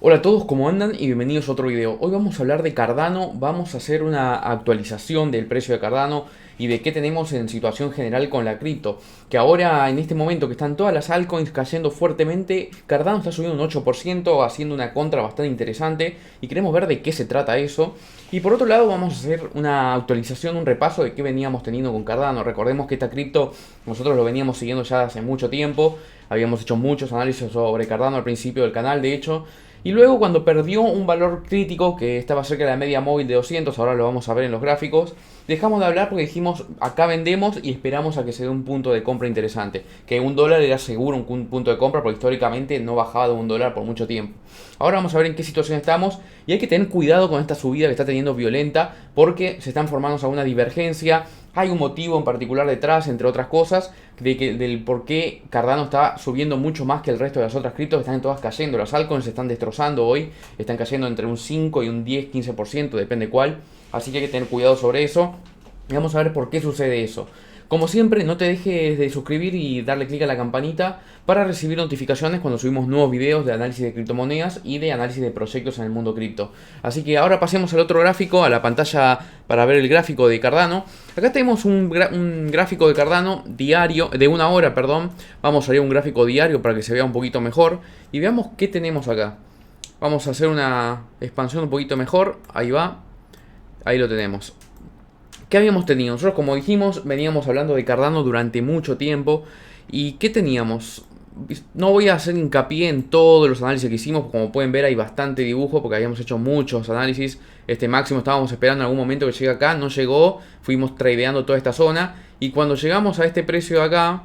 Hola a todos, ¿cómo andan? Y bienvenidos a otro video. Hoy vamos a hablar de Cardano, vamos a hacer una actualización del precio de Cardano y de qué tenemos en situación general con la cripto. Que ahora, en este momento que están todas las altcoins cayendo fuertemente, Cardano está subiendo un 8%, haciendo una contra bastante interesante y queremos ver de qué se trata eso. Y por otro lado vamos a hacer una actualización, un repaso de qué veníamos teniendo con Cardano. Recordemos que esta cripto nosotros lo veníamos siguiendo ya hace mucho tiempo, habíamos hecho muchos análisis sobre Cardano al principio del canal, de hecho. Y luego cuando perdió un valor crítico que estaba cerca de la media móvil de 200, ahora lo vamos a ver en los gráficos, dejamos de hablar porque dijimos acá vendemos y esperamos a que se dé un punto de compra interesante. Que $1 era seguro un punto de compra porque históricamente no bajaba de $1 por mucho tiempo. Ahora vamos a ver en qué situación estamos y hay que tener cuidado con esta subida que está teniendo violenta porque se están formando alguna divergencia. Hay un motivo en particular detrás, entre otras cosas, del por qué Cardano está subiendo mucho más que el resto de las otras criptos, que están todas cayendo. Las altcoins se están destrozando hoy, están cayendo entre un 5 y un 10-15%, depende cuál. Así que hay que tener cuidado sobre eso. Y vamos a ver por qué sucede eso. Como siempre, no te dejes de suscribir y darle clic a la campanita para recibir notificaciones cuando subimos nuevos videos de análisis de criptomonedas y de análisis de proyectos en el mundo cripto. Así que ahora pasemos al otro gráfico, a la pantalla para ver el gráfico de Cardano. Acá tenemos un gráfico de Cardano diario, de una hora, perdón. Vamos a ir a un gráfico diario para que se vea un poquito mejor y veamos qué tenemos acá. Vamos a hacer una expansión un poquito mejor, ahí va, ahí lo tenemos. ¿Qué habíamos tenido? Nosotros, como dijimos, veníamos hablando de Cardano durante mucho tiempo. ¿Y qué teníamos? No voy a hacer hincapié en todos los análisis que hicimos. Como pueden ver, hay bastante dibujo porque habíamos hecho muchos análisis. Este máximo estábamos esperando en algún momento que llegue acá. No llegó. Fuimos tradeando toda esta zona. Y cuando llegamos a este precio de acá,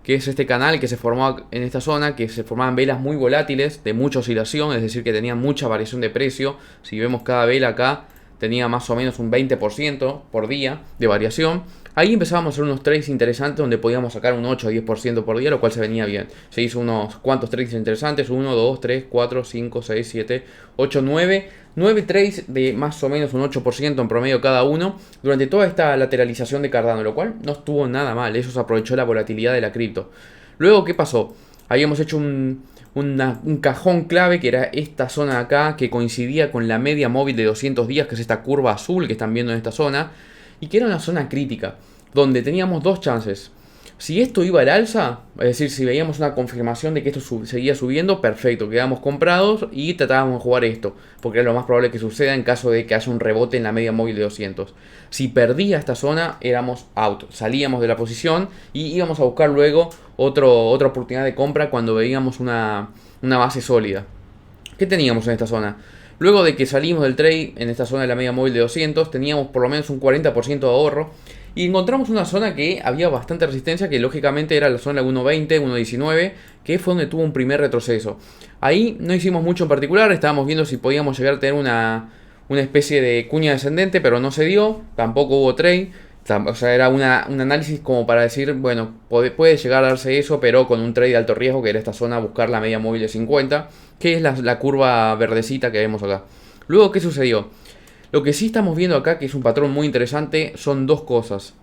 que es este canal que se formó en esta zona, que se formaban velas muy volátiles, de mucha oscilación, es decir, que tenían mucha variación de precio. Si vemos cada vela acá, tenía más o menos un 20% por día de variación. Ahí empezábamos a hacer unos trades interesantes donde podíamos sacar un 8 o 10% por día, lo cual se venía bien. Se hizo unos cuantos trades interesantes, 1, 2, 3, 4, 5, 6, 7, 8, 9. 9 trades de más o menos un 8% en promedio cada uno durante toda esta lateralización de Cardano, lo cual no estuvo nada mal, eso se aprovechó la volatilidad de la cripto. Luego, ¿qué pasó? Habíamos hecho un cajón clave que era esta zona de acá, que coincidía con la media móvil de 200 días, que es esta curva azul que están viendo en esta zona, y que era una zona crítica, donde teníamos dos chances. Si esto iba al alza, es decir, si veíamos una confirmación de que esto seguía subiendo, perfecto, quedamos comprados y tratábamos de jugar esto, porque era lo más probable que suceda en caso de que haya un rebote en la media móvil de 200. Si perdía esta zona, éramos out, salíamos de la posición y íbamos a buscar luego otra oportunidad de compra cuando veíamos una base sólida. ¿Qué teníamos en esta zona? Luego de que salimos del trade en esta zona de la media móvil de 200, teníamos por lo menos un 40% de ahorro. Y encontramos una zona que había bastante resistencia, que lógicamente era la zona de 1.20, 1.19, que fue donde tuvo un primer retroceso. Ahí no hicimos mucho en particular, estábamos viendo si podíamos llegar a tener una especie de cuña descendente, pero no se dio, tampoco hubo trade. O sea, era un análisis como para decir, bueno, puede llegar a darse eso, pero con un trade de alto riesgo, que era esta zona, buscar la media móvil de 50, que es la curva verdecita que vemos acá. Luego, ¿qué sucedió? Lo que sí estamos viendo acá, que es un patrón muy interesante, son dos cosas.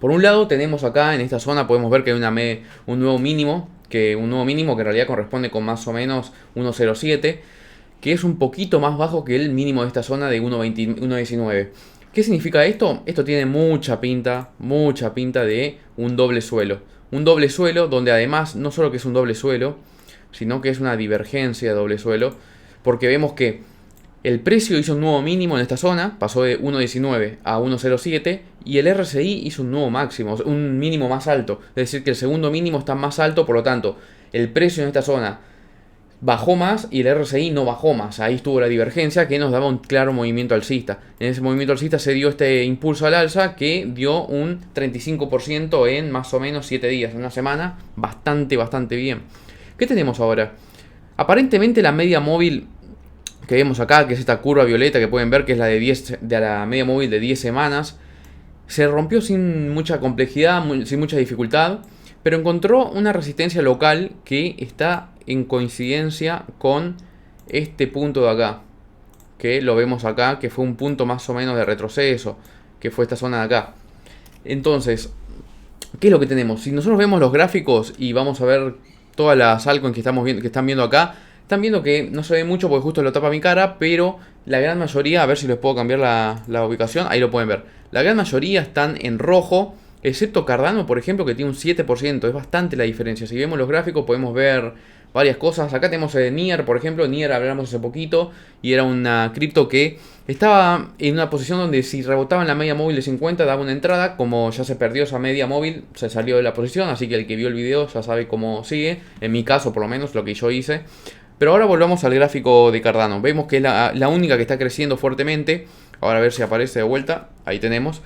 Por un lado, tenemos acá en esta zona, podemos ver que hay un nuevo mínimo, que en realidad corresponde con más o menos 1.07, que es un poquito más bajo que el mínimo de esta zona de 1.19. ¿Qué significa esto? Esto tiene mucha pinta de un doble suelo. Un doble suelo donde además no solo que es un doble suelo, sino que es una divergencia de doble suelo, porque vemos que el precio hizo un nuevo mínimo en esta zona, pasó de 1.19 a 1.07 y el RSI hizo un nuevo máximo, un mínimo más alto. Es decir, que el segundo mínimo está más alto, por lo tanto, el precio en esta zona bajó más y el RSI no bajó más. Ahí estuvo la divergencia que nos daba un claro movimiento alcista. En ese movimiento alcista se dio este impulso al alza que dio un 35% en más o menos 7 días, en una semana, bastante bien. ¿Qué tenemos ahora? Aparentemente la media móvil que vemos acá, que es esta curva violeta que pueden ver, que es la de la media móvil de 10 semanas, se rompió sin mucha complejidad, sin mucha dificultad, pero encontró una resistencia local que está en coincidencia con este punto de acá, que lo vemos acá, que fue un punto más o menos de retroceso, que fue esta zona de acá. Entonces, ¿qué es lo que tenemos? Si nosotros vemos los gráficos y vamos a ver todas las altcoins que están viendo acá, Están viendo que no se ve mucho porque justo lo tapa mi cara, pero la gran mayoría, a ver si les puedo cambiar la ubicación, ahí lo pueden ver. La gran mayoría están en rojo, excepto Cardano, por ejemplo, que tiene un 7%, es bastante la diferencia. Si vemos los gráficos podemos ver varias cosas. Acá tenemos Nier, por ejemplo. Nier hablamos hace poquito y era una cripto que estaba en una posición donde si rebotaba en la media móvil de 50 daba una entrada. Como ya se perdió esa media móvil, se salió de la posición, así que el que vio el video ya sabe cómo sigue. En mi caso, por lo menos, lo que yo hice. Pero ahora volvamos al gráfico de Cardano. Vemos que es la única que está creciendo fuertemente. Ahora a ver si aparece de vuelta. Ahí tenemos.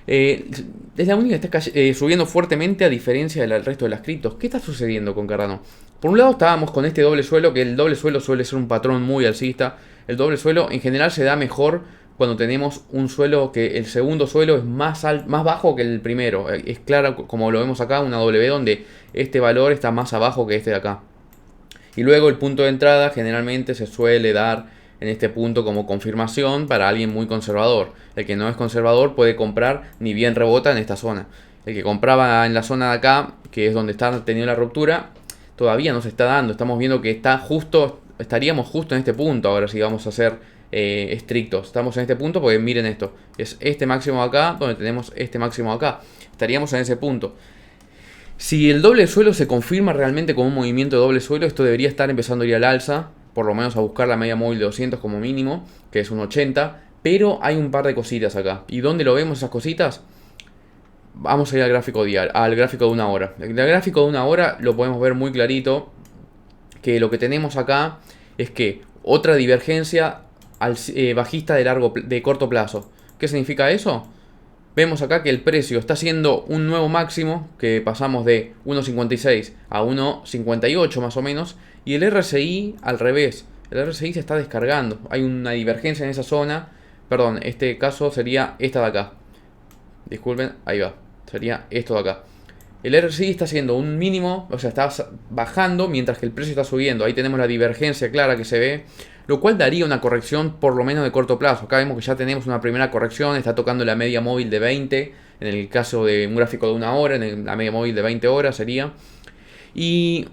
Es la única que está subiendo fuertemente a diferencia del resto de las criptos. ¿Qué está sucediendo con Cardano? Por un lado estábamos con este doble suelo, que el doble suelo suele ser un patrón muy alcista. El doble suelo en general se da mejor cuando tenemos un suelo que el segundo suelo es más bajo que el primero. Es claro, como lo vemos acá, una W donde este valor está más abajo que este de acá. Y luego el punto de entrada generalmente se suele dar en este punto como confirmación para alguien muy conservador. El que no es conservador puede comprar ni bien rebota en esta zona. El que compraba en la zona de acá, que es donde está teniendo la ruptura, todavía no se está dando. Estamos viendo que estaríamos justo en este punto ahora si vamos a ser estrictos. Estamos en este punto porque miren esto. Es este máximo de acá donde tenemos este máximo de acá. Estaríamos en ese punto. Si el doble suelo se confirma realmente como un movimiento de doble suelo, esto debería estar empezando a ir al alza, por lo menos a buscar la media móvil de 200 como mínimo, que es un 80, pero hay un par de cositas acá. ¿Y dónde lo vemos esas cositas? Vamos a ir al gráfico diario, al gráfico de una hora. El gráfico de una hora lo podemos ver muy clarito, que lo que tenemos acá es que otra divergencia bajista de corto plazo. ¿Qué significa eso? Vemos acá que el precio está haciendo un nuevo máximo, que pasamos de 1.56 a 1.58 más o menos, y el RSI al revés. El RSI se está descargando, hay una divergencia en esa zona. Perdón, este caso sería esta de acá. Disculpen, ahí va, sería esto de acá. El RSI está haciendo un mínimo, o sea, está bajando mientras que el precio está subiendo. Ahí tenemos la divergencia clara que se ve, lo cual daría una corrección por lo menos de corto plazo. Acá vemos que ya tenemos una primera corrección, está tocando la media móvil de 20, en el caso de un gráfico de una hora, la media móvil de 20 horas sería. Y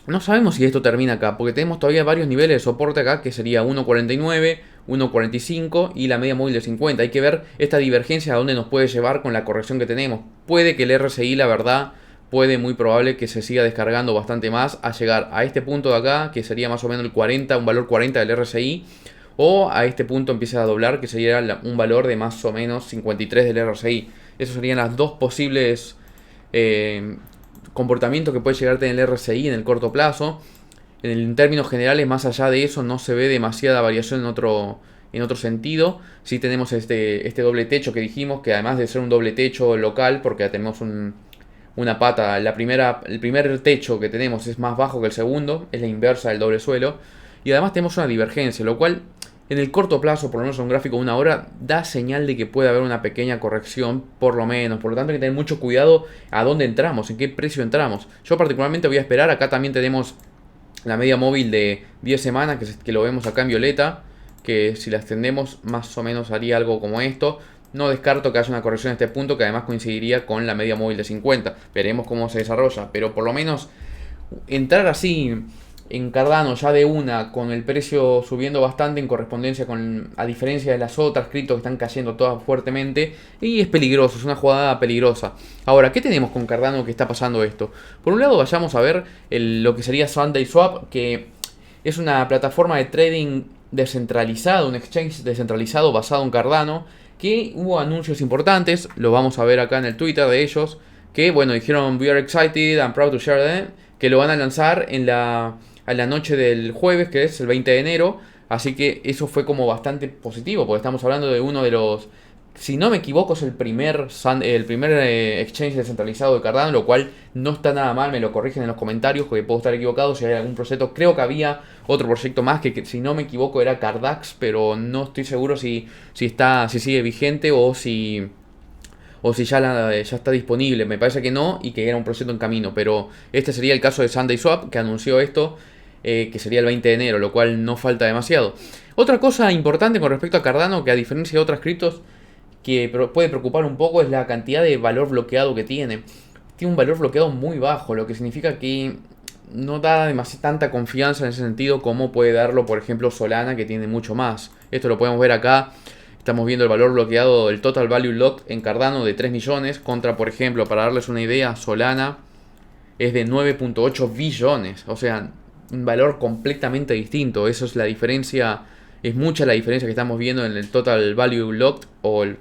no sabemos si esto termina acá, porque tenemos todavía varios niveles de soporte acá, que sería 1.49, 1.45 y la media móvil de 50. Hay que ver esta divergencia a dónde nos puede llevar con la corrección que tenemos. Puede que el RSI, la verdad, puede muy probable que se siga descargando bastante más a llegar a este punto de acá, que sería más o menos el 40, un valor 40 del RSI, o a este punto empieza a doblar, que sería un valor de más o menos 53 del RSI. Esos serían las dos posibles comportamientos que puede llegar a tener el RSI en el corto plazo. En términos generales, más allá de eso, no se ve demasiada variación en otro sentido. Sí tenemos este doble techo que dijimos, que además de ser un doble techo local, porque tenemos una pata, el primer techo que tenemos es más bajo que el segundo, es la inversa del doble suelo, y además tenemos una divergencia, lo cual en el corto plazo, por lo menos en un gráfico de una hora, da señal de que puede haber una pequeña corrección, por lo menos. Por lo tanto hay que tener mucho cuidado a dónde entramos, en qué precio entramos. Yo particularmente voy a esperar. Acá también tenemos la media móvil de 10 semanas, que lo vemos acá en violeta, que si la extendemos más o menos haría algo como esto. No descarto que haya una corrección en este punto, que además coincidiría con la media móvil de 50. Veremos cómo se desarrolla, pero por lo menos entrar así en Cardano ya de una, con el precio subiendo bastante en correspondencia a diferencia de las otras criptos que están cayendo todas fuertemente, y es peligroso, es una jugada peligrosa. Ahora, ¿qué tenemos con Cardano que está pasando esto? Por un lado vayamos a ver lo que sería SundaeSwap, que es una plataforma de trading descentralizado, un exchange descentralizado basado en Cardano, que hubo anuncios importantes, lo vamos a ver acá en el Twitter de ellos, que bueno, dijeron "We are excited and proud to share them", que lo van a lanzar a la noche del jueves, que es el 20 de enero. Así que eso fue como bastante positivo, porque estamos hablando de uno de los, si no me equivoco, es el primer exchange descentralizado de Cardano, lo cual no está nada mal. Me lo corrigen en los comentarios, porque puedo estar equivocado si hay algún proyecto. Creo que había otro proyecto más que si no me equivoco era Cardax, pero no estoy seguro si sigue vigente o si ya está disponible. Me parece que no, y que era un proyecto en camino. Pero este sería el caso de SundaeSwap, que anunció esto, que sería el 20 de enero, lo cual no falta demasiado. Otra cosa importante con respecto a Cardano, que a diferencia de otras criptos que puede preocupar un poco, es la cantidad de valor bloqueado que tiene. Tiene un valor bloqueado muy bajo, lo que significa que no da tanta confianza en ese sentido como puede darlo, por ejemplo, Solana, que tiene mucho más. Esto lo podemos ver acá. Estamos viendo el valor bloqueado del Total Value Locked en Cardano de 3 millones contra, por ejemplo, para darles una idea, Solana es de 9.8 billones. O sea, un valor completamente distinto. Eso es la diferencia, es mucha la diferencia que estamos viendo en el Total Value Locked o el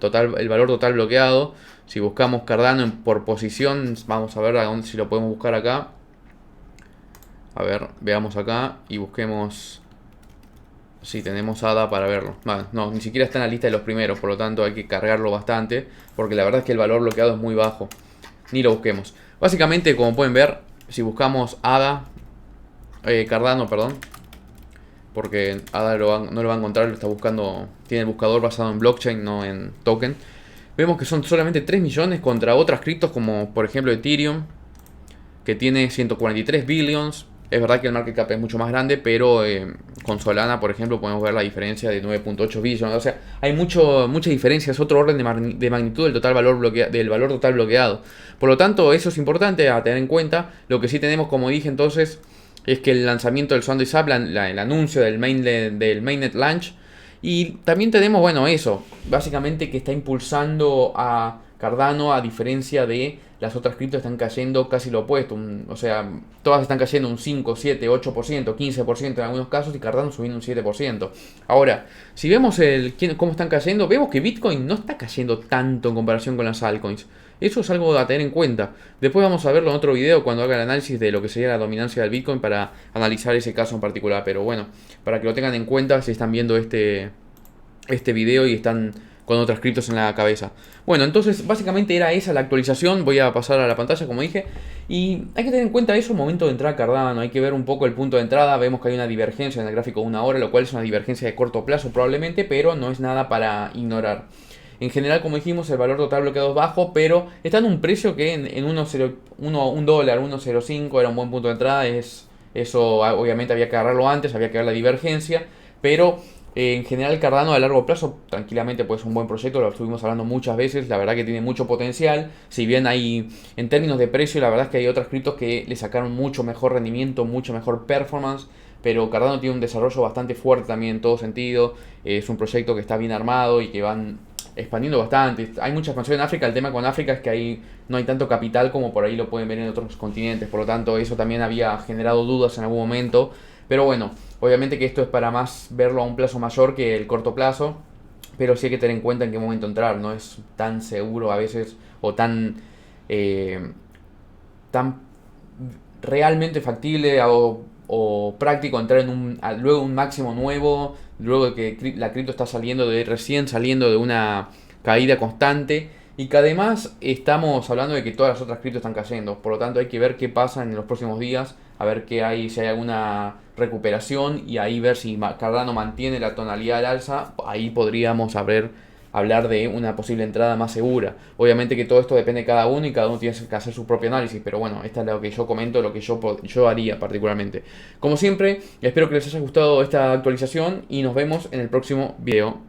valor total bloqueado. Si buscamos Cardano por posición, vamos a ver a dónde, si lo podemos buscar acá. A ver, veamos acá y busquemos si tenemos ADA para verlo. Vale, no, ni siquiera está en la lista de los primeros, por lo tanto hay que cargarlo bastante, porque la verdad es que el valor bloqueado es muy bajo. Ni lo busquemos. Básicamente, como pueden ver, si buscamos ADA, Cardano, perdón, porque ADA no lo va a encontrar, lo está buscando, tiene el buscador basado en blockchain, no en token. Vemos que son solamente 3 millones contra otras criptos como por ejemplo Ethereum, que tiene 143 billions. Es verdad que el market cap es mucho más grande, pero con Solana, por ejemplo, podemos ver la diferencia de 9.8 billones. O sea, hay mucha diferencia, es otro orden de magnitud del del valor total bloqueado. Por lo tanto, eso es importante a tener en cuenta. Lo que sí tenemos, como dije entonces, es que el lanzamiento del SundaeSwap, el anuncio del mainnet launch. Y también tenemos, bueno, eso, básicamente que está impulsando a Cardano, a diferencia de las otras criptos, están cayendo casi lo opuesto. O sea, todas están cayendo un 5, 7, 8%, 15% en algunos casos y Cardano subiendo un 7%. Ahora, si vemos cómo están cayendo, vemos que Bitcoin no está cayendo tanto en comparación con las altcoins. Eso es algo a tener en cuenta. Después vamos a verlo en otro video cuando haga el análisis de lo que sería la dominancia del Bitcoin para analizar ese caso en particular. Pero bueno, para que lo tengan en cuenta si están viendo este video y están con otras criptos en la cabeza. Bueno, entonces básicamente era esa la actualización. Voy a pasar a la pantalla como dije. Y hay que tener en cuenta eso al momento de entrar a Cardano. Hay que ver un poco el punto de entrada. Vemos que hay una divergencia en el gráfico de una hora, lo cual es una divergencia de corto plazo probablemente, pero no es nada para ignorar. En general, como dijimos, el valor total bloqueado es bajo, pero está en un precio que en $1, 1.05 era un buen punto de entrada. Eso obviamente había que agarrarlo antes, había que ver la divergencia, pero en general Cardano a largo plazo tranquilamente puede ser un buen proyecto, lo estuvimos hablando muchas veces, la verdad que tiene mucho potencial. Si bien hay, en términos de precio, la verdad es que hay otras criptos que le sacaron mucho mejor rendimiento, mucho mejor performance, pero Cardano tiene un desarrollo bastante fuerte también en todo sentido. Es un proyecto que está bien armado y que van expandiendo bastante. Hay mucha expansión en África. El tema con África es que ahí no hay tanto capital como por ahí lo pueden ver en otros continentes. Por lo tanto, eso también había generado dudas en algún momento. Pero bueno, obviamente que esto es para más verlo a un plazo mayor que el corto plazo. Pero sí hay que tener en cuenta en qué momento entrar. No es tan seguro a veces o tan realmente factible o práctico entrar luego un máximo nuevo, luego de que la cripto está recién saliendo de una caída constante y que además estamos hablando de que todas las otras criptos están cayendo. Por lo tanto hay que ver qué pasa en los próximos días, a ver si hay alguna recuperación y ahí ver si Cardano mantiene la tonalidad al alza. Ahí podríamos hablar de una posible entrada más segura. Obviamente que todo esto depende de cada uno y cada uno tiene que hacer su propio análisis, pero bueno, esta es lo que yo comento, lo que yo haría particularmente. Como siempre, espero que les haya gustado esta actualización y nos vemos en el próximo video.